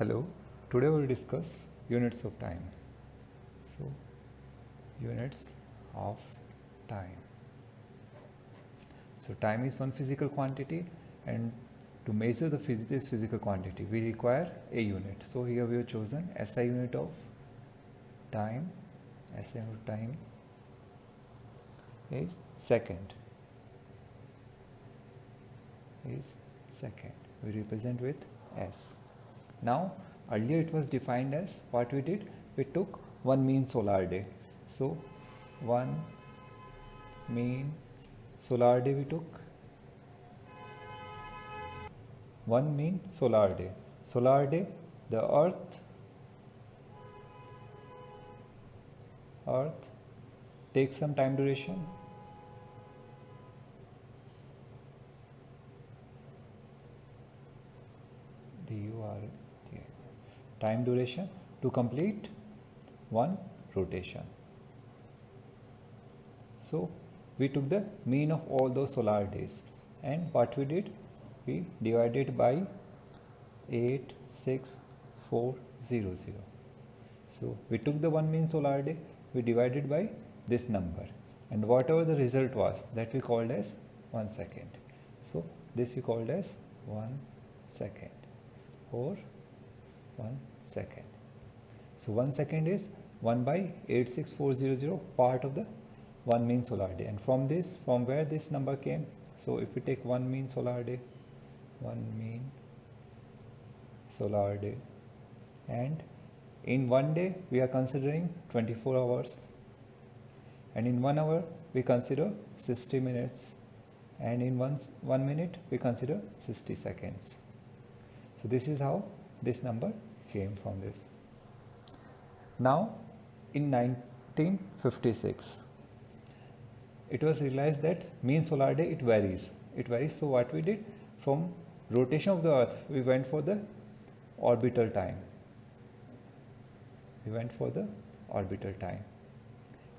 Hello, today we will discuss units of time. So, units of time. So, time is one physical quantity, and to measure this physical quantity, we require a unit. So, here we have chosen SI unit of time. SI unit of time is second. We represent with S. Now, earlier it was defined as what we did, we took one mean solar day. So, one mean solar day we took. One mean solar day. Solar day, the earth takes some time duration. Time duration to complete one rotation. So, we took the mean of all those solar days, and what we did, we divided by 86400. So, we took the one mean solar day, we divided by this number, and whatever the result was, that we called as 1 second. So, this we called as 1 second or 1 second. So 1 second is 1 by 86400, part of the one mean solar day. And from where this number came, so if we take one mean solar day, and in one day we are considering 24 hours, and in 1 hour we consider 60 minutes, and in 1 minute we consider 60 seconds. So this is how this number came from this. Now, in 1956, it was realized that mean solar day, it varies. So what we did, from rotation of the earth, we went for the orbital time.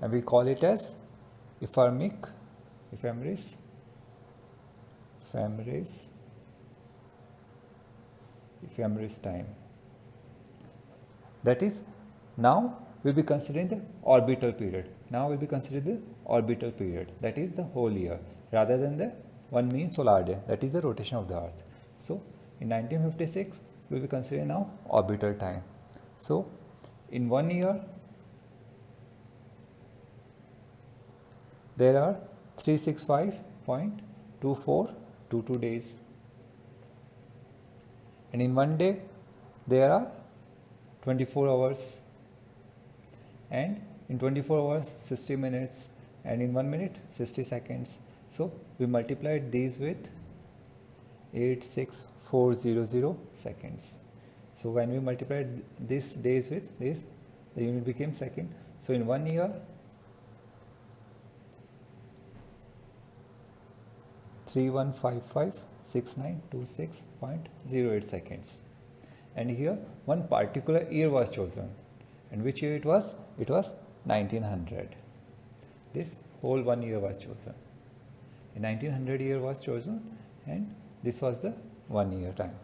And we call it as ephemeris time. That is, now we'll be considering the orbital period. That is the whole year, rather than the one mean solar day, that is the rotation of the earth. So, in 1956, we'll be considering now orbital time. So, in 1 year, there are 365.2422 days. And in 1 day, there are 24 hours, and in 24 hours 60 minutes, and in 1 minute 60 seconds. So we multiplied these with 86400 seconds. So when we multiplied these days with this, the unit became second. So in 1 year, 31556926.08 seconds. And here one particular year was chosen. And which year it was? It was 1900. This whole 1 year was chosen. In 1900 year was chosen, and this was the 1 year time.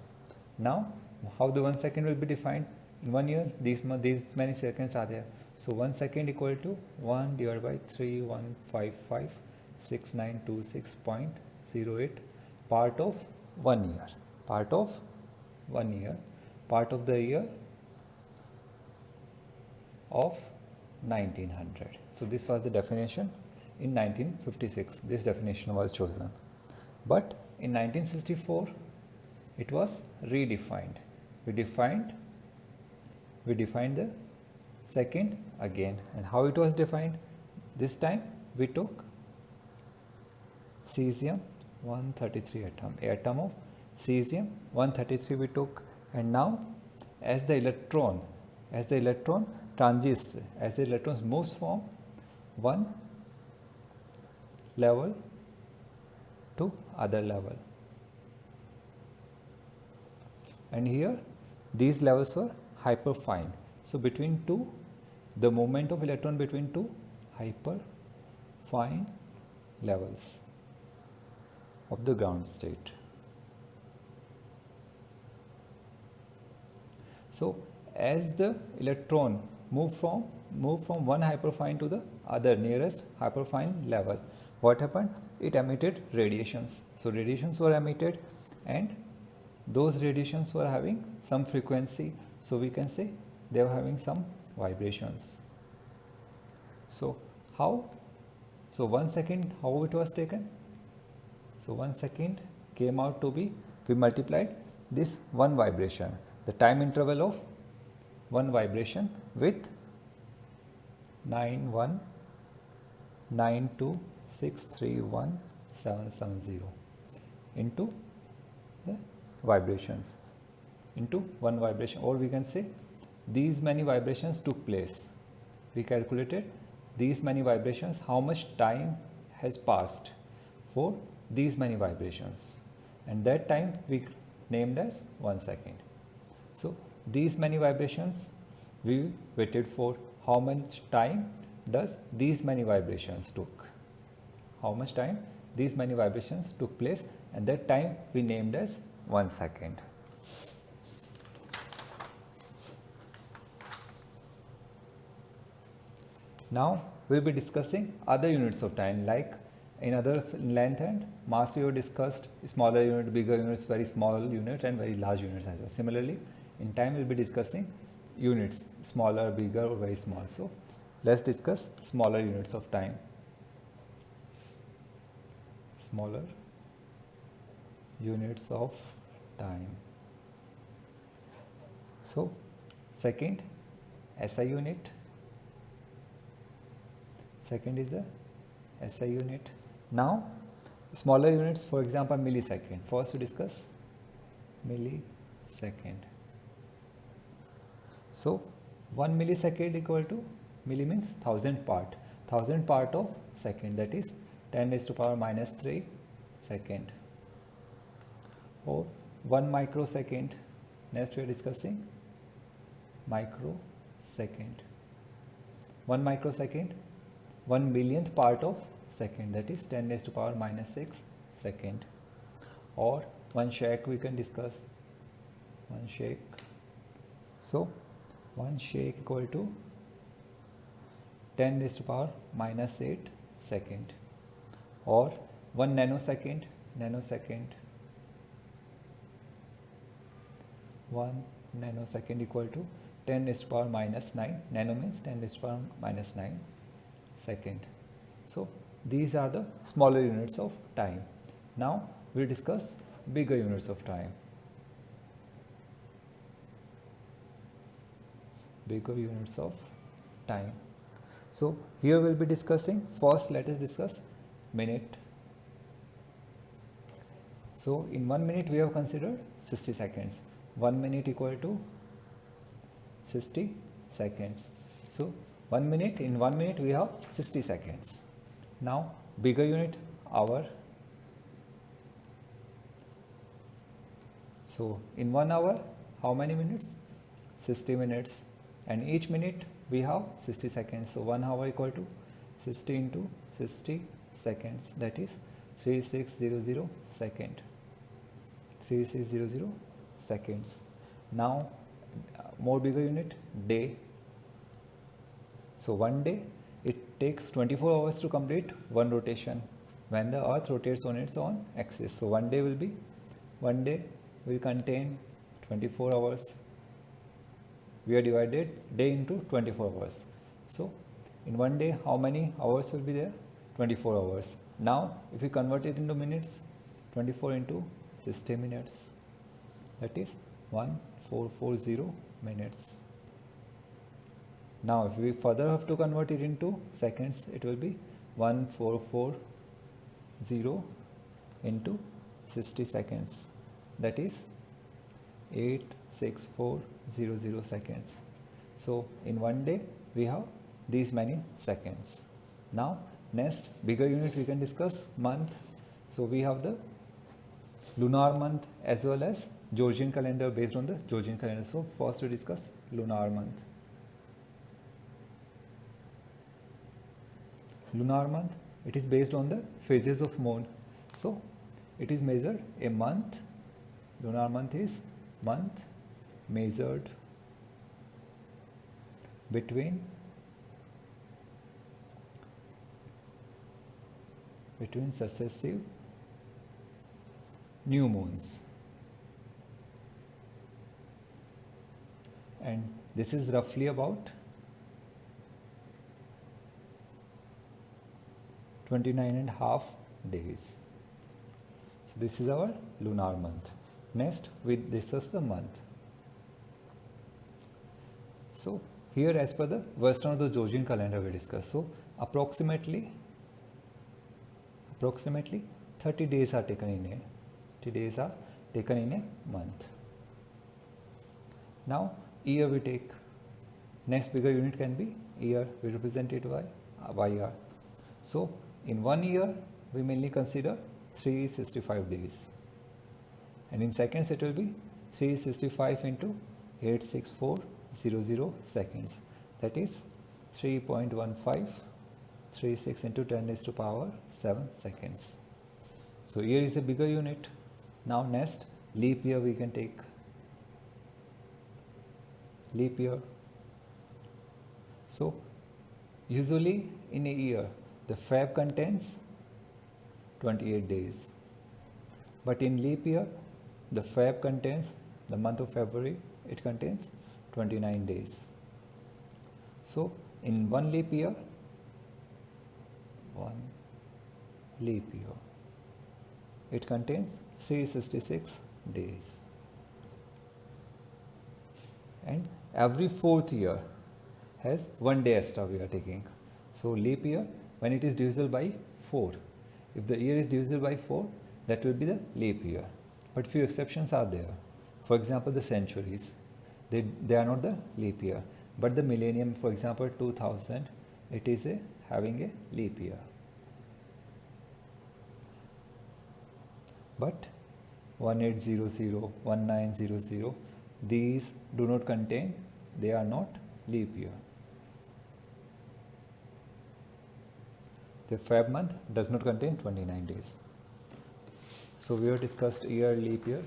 Now, how the 1 second will be defined? In 1 year, these many seconds are there. So 1 second equal to 1 divided by 31556926.08, part of 1 year. Part of the year of 1900. So this was the definition in 1956. This definition was chosen. But in 1964, it was redefined. We defined the second again. And how it was defined? This time we took cesium 133 atom of cesium 133 we took, and now as the electron transits, as the electrons moves from one level to other level, and here these levels were hyperfine. So between two, the movement of electron between two hyperfine levels of the ground state. So as the electron move from one hyperfine to the other nearest hyperfine level, what happened? It emitted radiations. So radiations were emitted, and those radiations were having some frequency. So we can say they were having some vibrations. So how? So 1 second, how it was taken? So 1 second came out to be, we multiplied this one vibration, the time interval of one vibration with 9192631770 into the vibrations, into one vibration, or we can say these many vibrations took place. We calculated these many vibrations, how much time has passed for these many vibrations, and that time we named as 1 second. So these many vibrations we waited for. How much time does these many vibrations took? How much time these many vibrations took place, and that time we named as 1 second. Now we will be discussing other units of time, like in others, in length and mass we have discussed smaller unit, bigger units, very small unit and very large units as well. Similarly, in time we will be discussing units, smaller, bigger or very small. So let's discuss smaller units of time. Smaller units of time. So second, SI unit. Second is the SI unit. Now smaller units, for example millisecond. First we discuss millisecond. So 1 millisecond equal to, milli means 1000 part. 1000 part of second, that is 10 raised to power minus 3 second. Or 1 microsecond. Next we are discussing microsecond. 1 microsecond, 1 millionth part of second, that is 10 raised to power minus 6 second. Or 1 shake we can discuss. 1 shake. So 1 shake equal to 10 raised to power minus 8 second. Or 1 nanosecond. 1 nanosecond equal to 10 raised to power minus 9. Nano means 10 raised to power minus 9 second. So these are the smaller units of time. Now we will discuss bigger units of time. Bigger units of time. So here we will be discussing, first let us discuss minute. So in 1 minute we have considered 60 seconds. 1 minute equal to 60 seconds. So 1 minute, in 1 minute we have 60 seconds. Now bigger unit, hour. So in 1 hour, how many minutes? 60 minutes. And each minute we have 60 seconds. So 1 hour equal to 60 into 60 seconds, that is 3600 second. 3600 seconds. Now more bigger unit, day. So 1 day, it takes 24 hours to complete 1 rotation when the earth rotates on its own axis. So 1 day will contain 24 hours. We are divided day into 24 hours. So in 1 day, how many hours will be there? 24 hours. Now if we convert it into minutes, 24 into 60 minutes, that is 1440 minutes. Now if we further have to convert it into seconds, it will be 1440 into 60 seconds, that is 86400 seconds. So in 1 day we have these many seconds. Now next bigger unit we can discuss, month. So we have the lunar month as well as Georgian calendar, based on the Georgian calendar. So first we discuss lunar month. Lunar month, it is based on the phases of moon. So it is measured a month. Lunar month is month measured between successive new moons, and this is roughly about 29.5 days. So this is our lunar month. Next we discuss the month. So here, as per the Western or the Georgian calendar we discuss, so approximately 30 days are taken in a month. Now year we take. Next bigger unit can be year. We represent it by year. So in 1 year we mainly consider 365 days, and in seconds it will be 365 into 86400 seconds, that is 3.1536 into 10 raised to power 7 seconds. So year is a bigger unit. Now next, leap year we can take. Leap year. So usually in a year the Feb contains 28 days, but in leap year the Feb contains, the month of February, it contains 29 days. So in one leap year it contains 366 days, and every fourth year has 1 day extra we are taking. So leap year, when it is divisible by 4, if the year is divisible by 4, that will be the leap year. But few exceptions are there. For example, the centuries, they are not the leap year, but the millennium, for example 2000, it is having a leap year. But 1800, 1900, these do not contain, they are not leap year. The Feb month does not contain 29 days. So we have discussed year, leap year.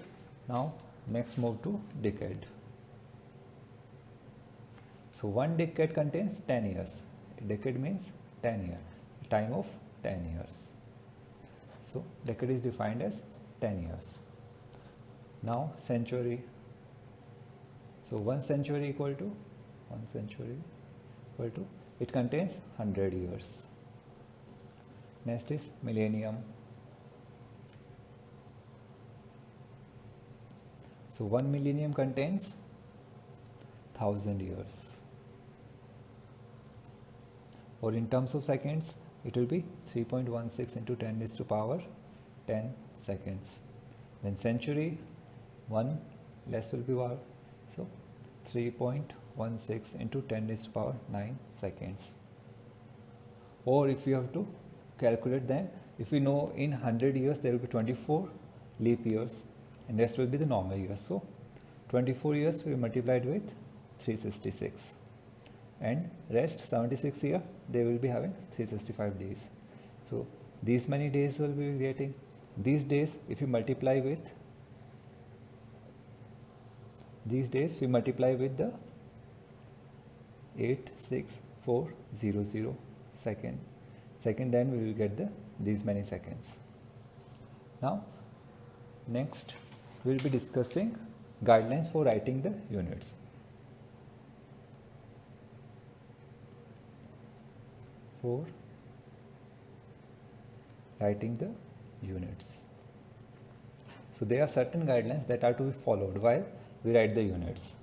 Now next move to decade. So one decade contains 10 years. A decade means 10 years, time of 10 years. So decade is defined as 10 years. Now century. So 1 century equal to, it contains 100 years. Next is millennium. So 1 millennium contains 1000 years. Or in terms of seconds, it will be 3.16 into 10 raised to power 10 seconds. Then century, 1 less will be power. So 3.16 into 10 raised to power 9 seconds. Or if you have to calculate them, if we know in 100 years there will be 24 leap years, and rest will be the normal years. So 24 years we multiplied with 366, and rest 76 year they will be having 365 days. So these many days will be getting. These days, if you multiply with the 86400 second, then we will get these many seconds. Now next we will be discussing guidelines for writing the units. For writing the units. So there are certain guidelines that are to be followed while we write the units.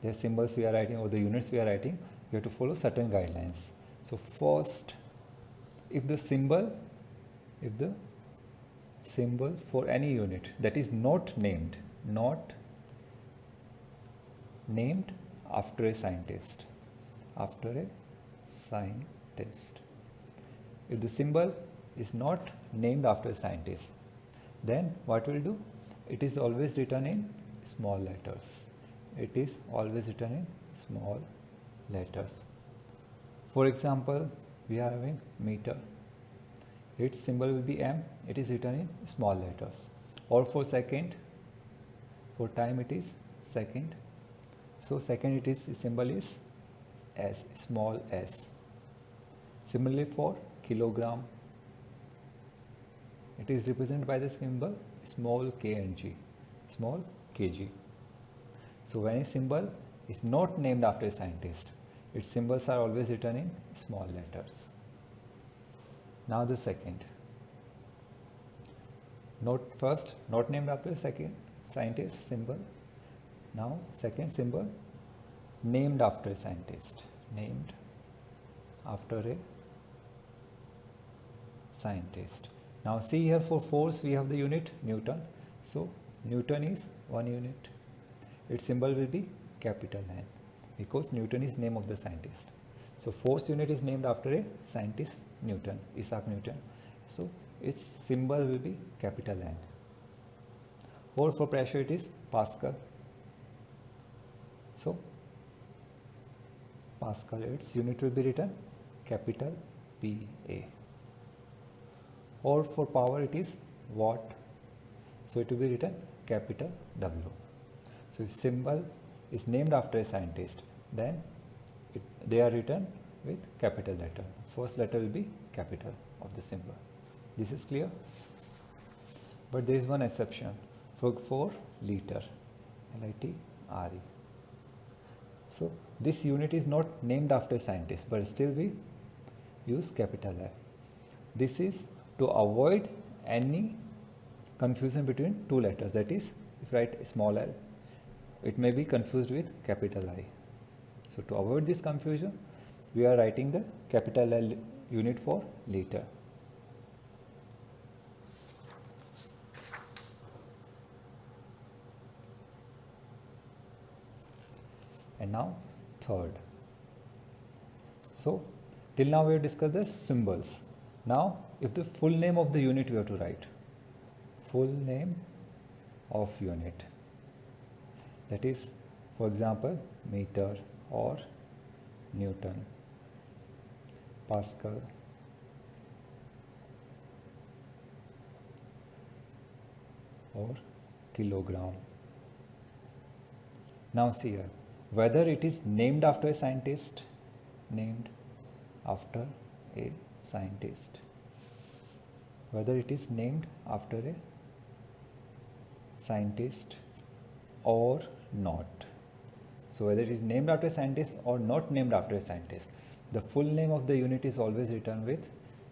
The symbols we are writing or the units we are writing, we have to follow certain guidelines. So first, if the symbol for any unit that is not named after a scientist, if the symbol is not named after a scientist, then what we'll do, it is always written in small letters. For example, we are having meter. Its symbol will be M. It is written in small letters. Or for second, for time it is second. So second, its symbol is s, small s. Similarly for kilogram, it is represented by the symbol small k and g, small kg. So when a symbol is not named after a scientist, its symbols are always written in small letters. Now the second. Not named after a second scientist symbol. Now second symbol, named after a scientist. Named after a scientist. Now see here, for force we have the unit Newton. So Newton is 1 unit. Its symbol will be capital N because Newton is name of the scientist. So force unit is named after a scientist, Newton, Isaac Newton. So its symbol will be capital N. Or for pressure it is Pascal. So Pascal, its unit will be written capital PA. Or for power it is watt. So it will be written capital W. So if symbol is named after a scientist, then they are written with capital letter. First letter will be capital of the symbol. This is clear? But there is one exception for liter, L-I-T-R-E. So this unit is not named after a scientist, but still we use capital L. This is to avoid any confusion between two letters. That is, if write small l, it may be confused with capital I. So to avoid this confusion, we are writing the capital L unit for liter. And now third. So till now we have discussed the symbols. Now if the full name of the unit we have to write, full name of unit, that is, for example, meter or Newton, Pascal, or kilogram. Now see here, whether it is named after a scientist, whether it is named after a scientist or not. So whether it is named after a scientist or not named after a scientist, the full name of the unit is always written with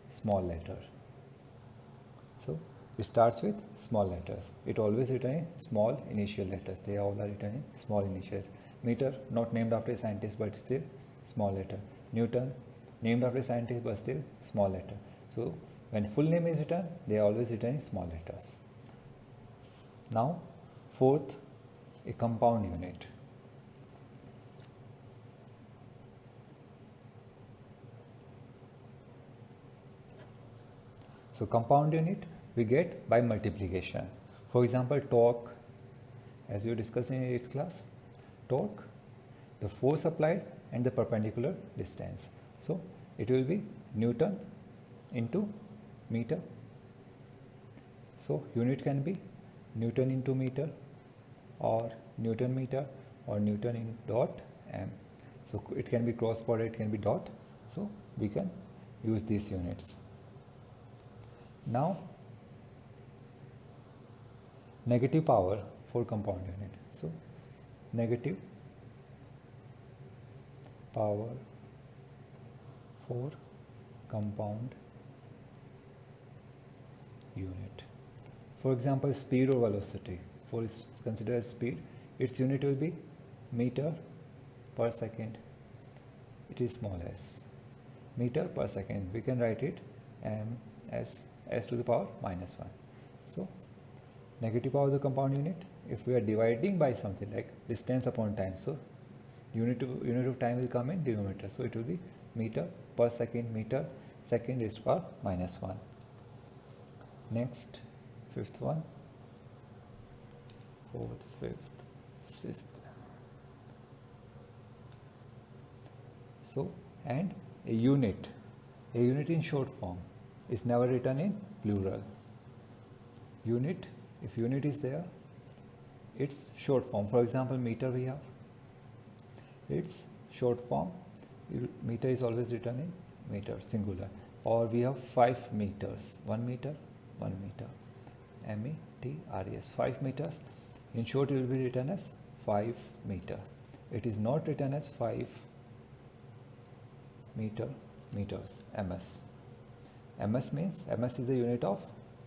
small letter. So it starts with small letters. It always written in small initial letters. They all are written in small initial. Meter, not named after a scientist but still small letter. Newton, named after a scientist but still small letter. So when full name is written, they are always written in small letters. Now fourth, a compound unit. So compound unit we get by multiplication. For example, torque, as you discussed in 8th class, torque, the force applied and the perpendicular distance. So it will be Newton into meter. So unit can be Newton into meter or Newton meter or Newton in dot m. So it can be cross product, it can be dot. So we can use these units. Now negative power for compound unit. So negative power for compound unit. For example, speed or velocity. For consider as speed, its unit will be meter per second. It is small s. Meter per second. We can write it as s to the power minus 1. So negative power of the compound unit, if we are dividing by something like distance upon time, so unit of time will come in denominator. So it will be meter per second, meter second raised to power minus 1. Next, fifth one, fourth, fifth, sixth. So, and a unit in short form is never written in plural. Unit, if unit is there, it's short form. For example, meter we have, its short form Meter is always written in meter singular. Or we have 5 meters, 1 meter, 1 meter, METRS, 5 meters. In short, it will be written as 5 meter. It is not written as 5 meters, ms. ms means, ms is the unit of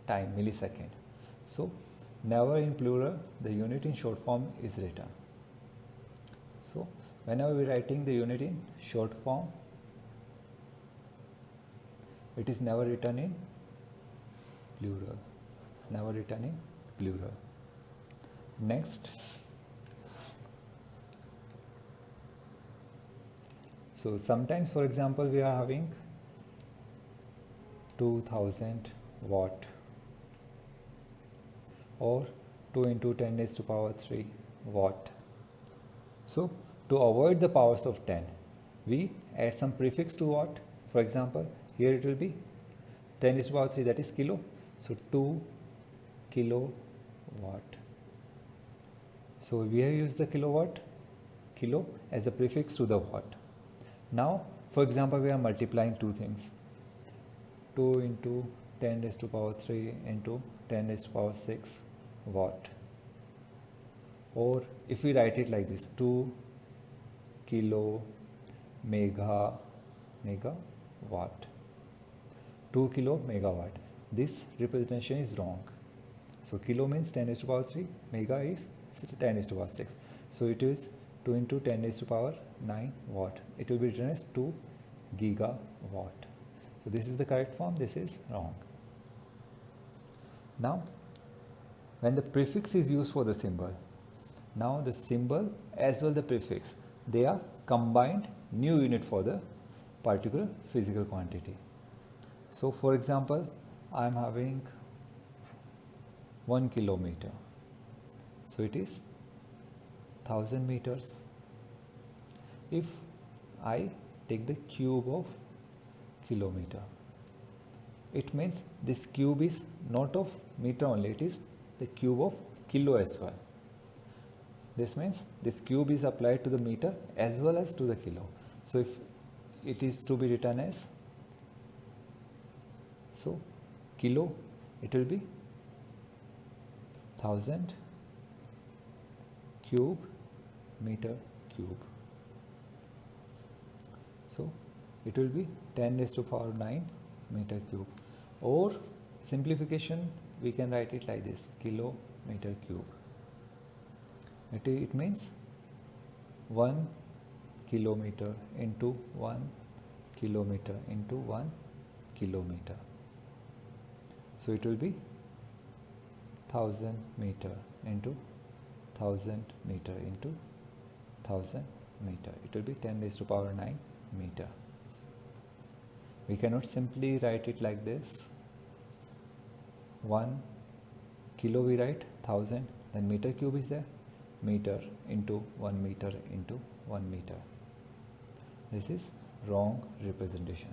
time, millisecond. So never in plural the unit in short form is written. So whenever we are writing the unit in short form, it is never written in plural, never written in plural. Next, so sometimes, for example, we are having 2000 watt or 2 into 10 raised to power 3 watt. So to avoid the powers of 10, we add some prefix to watt. For example, here it will be 10 raised to power 3, that is kilo. So 2 kilowatt. So we have used the kilowatt, kilo, as a prefix to the watt. Now, for example, we are multiplying two things. 2 into 10 raised to power 3 into 10 raised to power 6 watt. Or if we write it like this, 2 kilo megawatt. 2 kilo megawatt. This representation is wrong. So kilo means 10 raised to power 3, mega is 10 raised to power 6. So it is 2 into 10 raised to power 9 watt. It will be written as 2 gigawatt. So this is the correct form, this is wrong. Now, when the prefix is used for the symbol, now the symbol as well the prefix, they are combined new unit for the particular physical quantity. So for example, I am having 1 kilometer. So it is 1000 meters. If I take the cube of kilometer, it means this cube is not of meter only, it is the cube of kilo as well. This means this cube is applied to the meter as well as to the kilo. So if it is to be written as, so kilo, it will be 1000 cube meter cube. So it will be 10 raised to power 9 meter cube. Or simplification, we can write it like this, kilometer cube. It means 1 kilometer into 1 kilometer into 1 kilometer. So it will be 1000 meter into 1000 meter into 1000 meter. It will be 10 raised to power 9 meter. We cannot simply write it like this. 1 kilo we write 1000, then meter cube is there, meter into 1 meter into 1 meter. This is wrong representation.